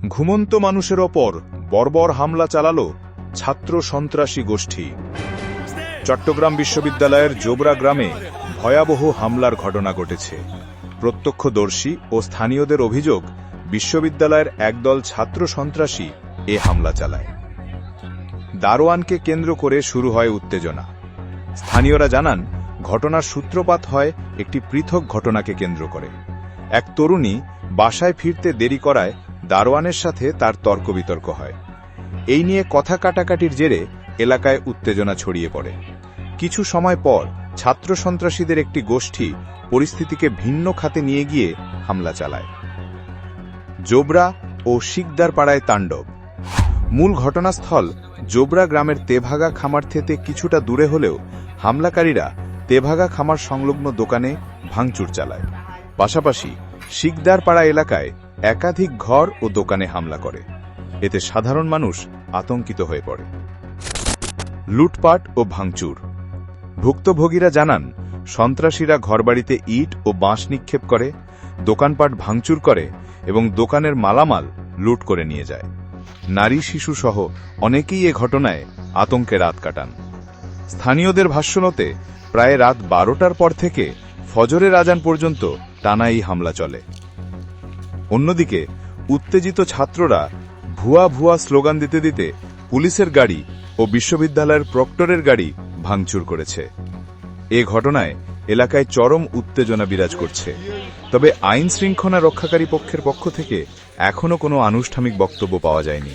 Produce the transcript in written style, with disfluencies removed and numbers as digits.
ঘুমন্ত মানুষের ওপর বর্বর হামলা চালালো ছাত্র সন্ত্রাসী গোষ্ঠী। চট্টগ্রাম বিশ্ববিদ্যালয়ের জোবরা গ্রামে ভয়াবহ হামলার ঘটনা ঘটেছে। প্রত্যক্ষদর্শী ও স্থানীয়দের অভিযোগ, বিশ্ববিদ্যালয়ের একদল ছাত্র সন্ত্রাসী এ হামলা চালায়। দারোয়ানকে কেন্দ্র করে শুরু হয় উত্তেজনা। স্থানীয়রা জানান, ঘটনার সূত্রপাত হয় একটি পৃথক ঘটনাকে কেন্দ্র করে। এক তরুণী বাসায় ফিরতে দেরি করায় দারোয়ানের সাথে তার তর্কবিতর্ক হয়। এই নিয়ে কথা কাটাকাটির জেরে এলাকায় উত্তেজনা ছড়িয়ে পড়ে। কিছু সময় পর ছাত্র সন্ত্রাসীদের একটি গোষ্ঠী পরিস্থিতিকে ভিন্ন খাতে নিয়ে গিয়ে হামলা চালায়। জোবরা ও শিকদারপাড়ায় তাণ্ডব। মূল ঘটনাস্থল জোবরা গ্রামের তেভাগা খামার থেকে কিছুটা দূরে হলেও হামলাকারীরা তেভাগা খামার সংলগ্ন দোকানে ভাঙচুর চালায়। পাশাপাশি শিকদারপাড়া এলাকায় একাধিক ঘর ও দোকানে হামলা করে। এতে সাধারণ মানুষ আতঙ্কিত হয়ে পড়ে। লুটপাট ও ভাঙচুর। ভুক্তভোগীরা জানান, সন্ত্রাসীরা ঘরবাড়িতে ইট ও বাঁশ নিক্ষেপ করে, দোকানপাট ভাঙচুর করে এবং দোকানের মালামাল লুট করে নিয়ে যায়। নারী শিশু সহ অনেকেই এ ঘটনায় আতঙ্কে রাত কাটান। স্থানীয়দের ভাষ্যমতে প্রায় রাত 12টার পর থেকে ফজরের আজান পর্যন্ত টানা এই হামলা চলে। অন্যদিকে উত্তেজিত ছাত্ররা ভুয়া ভুয়া স্লোগান দিতে দিতে পুলিশের গাড়ি ও বিশ্ববিদ্যালয়ের প্রক্টরের গাড়ি ভাঙচুর করেছে। এ ঘটনায় এলাকায় চরম উত্তেজনা বিরাজ করছে। তবে আইন শৃঙ্খলা রক্ষাকারী পক্ষের পক্ষ থেকে এখনও কোনো আনুষ্ঠানিক বক্তব্য পাওয়া যায়নি।